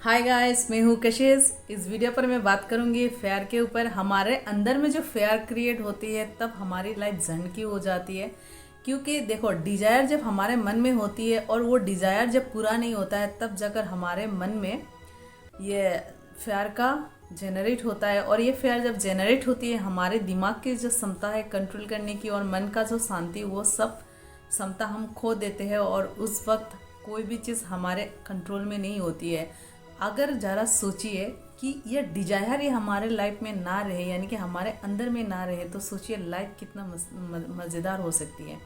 Hi guys, मैं हूँ कशिश। इस वीडियो पर मैं बात करूँगी फेयर के ऊपर। हमारे अंदर में जो फेयर क्रिएट होती है तब हमारी लाइफ झंड की हो जाती है। क्योंकि देखो, डिज़ायर जब हमारे मन में होती है और वो डिज़ायर जब पूरा नहीं होता है तब जाकर हमारे मन में ये फेयर का जनरेट होता है। और ये फेयर जब जनरेट होती है, हमारे दिमाग की जो क्षमता है कंट्रोल करने की और मन का जो शांति, वो सब क्षमता हम खो देते हैं और उस वक्त कोई भी चीज़ हमारे कंट्रोल में नहीं होती है। अगर ज़रा सोचिए कि ये डिजायर ही हमारे लाइफ में ना रहे, यानी कि हमारे अंदर में ना रहे, तो सोचिए लाइफ कितना मज़ेदार हो सकती है।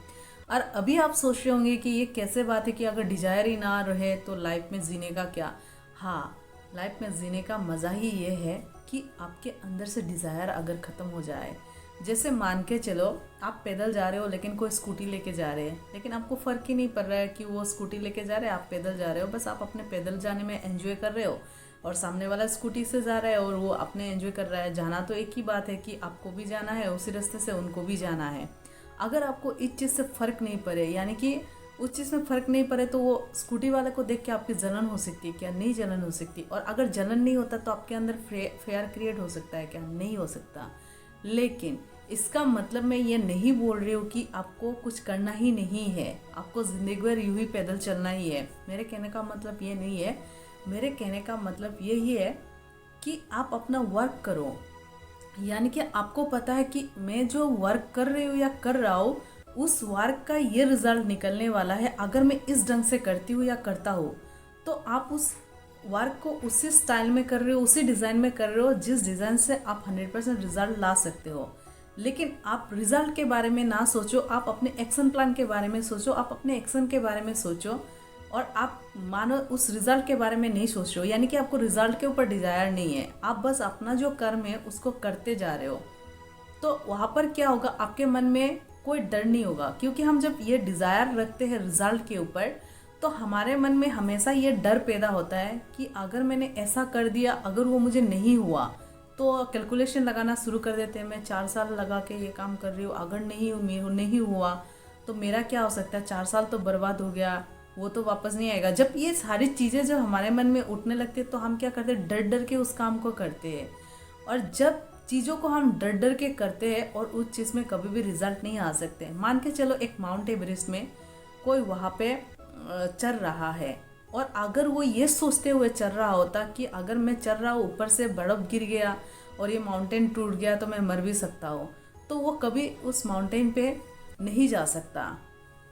और अभी आप सोच रहे होंगे कि ये कैसे बात है कि अगर डिजायर ही ना रहे तो लाइफ में जीने का क्या। हाँ, लाइफ में जीने का मज़ा ही ये है कि आपके अंदर से डिज़ायर अगर ख़त्म हो जाए। जैसे मान के चलो, आप पैदल जा रहे हो लेकिन कोई स्कूटी लेके जा रहे हैं, लेकिन आपको फ़र्क ही नहीं पड़ रहा है कि वो स्कूटी लेके जा रहे हैं, आप पैदल जा रहे हो। बस आप अपने पैदल जाने में एंजॉय कर रहे हो और सामने वाला स्कूटी से जा रहा है और वो अपने एंजॉय कर रहा है। जाना तो एक ही बात है कि आपको भी जाना है, उसी रास्ते से उनको भी जाना है। अगर आपको इस चीज़ से फ़र्क नहीं पड़े, यानी कि उस चीज़ में फ़र्क नहीं पड़े, तो वो स्कूटी वाले को देख के आपकी जलन हो सकती है क्या? नहीं जलन हो सकती। और अगर जलन नहीं होता तो आपके अंदर फेयर क्रिएट हो सकता है क्या? नहीं हो सकता। लेकिन इसका मतलब मैं ये नहीं बोल रही हूँ कि आपको कुछ करना ही नहीं है, आपको ज़िंदगी भर यूं ही पैदल चलना ही है। मेरे कहने का मतलब ये नहीं है। मेरे कहने का मतलब यही है कि आप अपना वर्क करो। यानी कि आपको पता है कि मैं जो वर्क कर रही हूँ या कर रहा हूँ, उस वर्क का ये रिजल्ट निकलने वाला है। अगर मैं इस ढंग से करती हूँ या करता हूँ, तो आप उस वर्क को उसी स्टाइल में कर रहे हो, उसी डिज़ाइन में कर रहे हो जिस डिज़ाइन से आप 100% रिजल्ट ला सकते हो। लेकिन आप रिजल्ट के बारे में ना सोचो, आप अपने एक्शन प्लान के बारे में सोचो, आप अपने एक्शन के बारे में सोचो। और आप मानो उस रिजल्ट के बारे में नहीं सोच रहे हो, यानी कि आपको रिजल्ट के ऊपर डिज़ायर नहीं है, आप बस अपना जो कर्म है उसको करते जा रहे हो। तो वहाँ पर क्या होगा, आपके मन में कोई डर नहीं होगा। क्योंकि हम जब ये डिज़ायर रखते हैं रिजल्ट के ऊपर, तो हमारे मन में हमेशा ये डर पैदा होता है कि अगर मैंने ऐसा कर दिया, अगर वो मुझे नहीं हुआ, तो कैलकुलेशन लगाना शुरू कर देते हैं। मैं 4 साल लगा के ये काम कर रही हूँ, अगर नहीं हुआ तो मेरा क्या हो सकता है? 4 साल तो बर्बाद हो गया, वो तो वापस नहीं आएगा। जब ये सारी चीज़ें जब हमारे मन में उठने लगती है, तो हम क्या करते हैं? डर डर के उस काम को करते हैं। और जब चीज़ों को हम डर डर के करते हैं और उस चीज़ में कभी भी रिजल्ट नहीं आ सकते। मान के चलो, एक माउंट एवरेस्ट में कोई वहाँ पे चढ़ रहा है, और अगर वो ये सोचते हुए चल रहा होता कि अगर मैं चल रहा हूँ, ऊपर से बर्फ़ गिर गया और ये माउंटेन टूट गया तो मैं मर भी सकता हूँ, तो वो कभी उस माउंटेन पे नहीं जा सकता।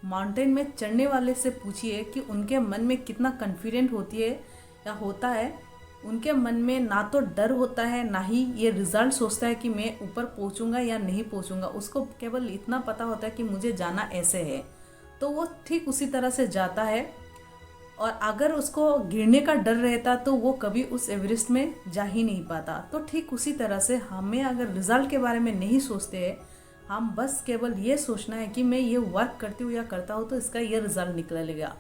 माउंटेन में चढ़ने वाले से पूछिए कि उनके मन में कितना कॉन्फिडेंट होती है या होता है। उनके मन में ना तो डर होता है, ना ही ये रिजल्ट सोचता है कि मैं ऊपर पहुंचूंगा या नहीं पहुंचूंगा। उसको केवल इतना पता होता है कि मुझे जाना ऐसे है, तो वो ठीक उसी तरह से जाता है। और अगर उसको गिरने का डर रहता तो वो कभी उस एवरेस्ट में जा ही नहीं पाता। तो ठीक उसी तरह से हमें अगर रिजल्ट के बारे में नहीं सोचते हैं, हम बस केवल ये सोचना है कि मैं ये वर्क करती हूँ या करता हूँ तो इसका ये रिजल्ट निकलेगा,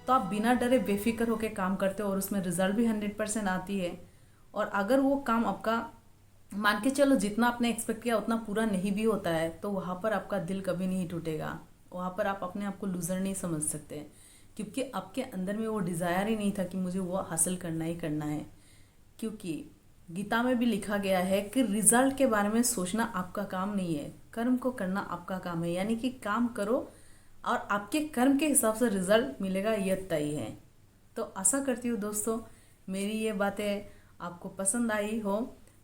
तो आप बिना डरे बेफिक्र होकर काम करते हो और उसमें रिजल्ट भी 100% आती है। और अगर वो काम आपका, मान के चलो, जितना आपने एक्सपेक्ट किया उतना पूरा नहीं भी होता है, तो वहाँ पर आपका दिल कभी नहीं टूटेगा। वहाँ पर आप अपने आप को लूज़र नहीं समझ सकते, क्योंकि आपके अंदर में वो डिज़ायर ही नहीं था कि मुझे वो हासिल करना ही करना है। क्योंकि गीता में भी लिखा गया है कि रिजल्ट के बारे में सोचना आपका काम नहीं है, कर्म को करना आपका काम है। यानी कि काम करो और आपके कर्म के हिसाब से रिजल्ट मिलेगा, यह तय है। तो आशा करती हूँ दोस्तों, मेरी ये बातें आपको पसंद आई हो,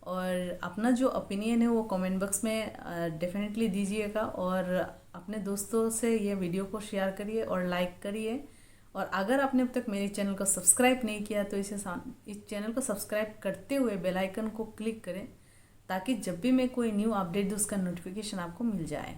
और अपना जो ओपिनियन है वो कमेंट बॉक्स में डेफिनेटली दीजिएगा। और अपने दोस्तों से ये वीडियो को शेयर करिए और लाइक करिए। और अगर आपने अब तक मेरे चैनल को सब्सक्राइब नहीं किया तो इस चैनल को सब्सक्राइब करते हुए बेल आइकन को क्लिक करें, ताकि जब भी मैं कोई न्यू अपडेट दूँ उसका नोटिफिकेशन आपको मिल जाए।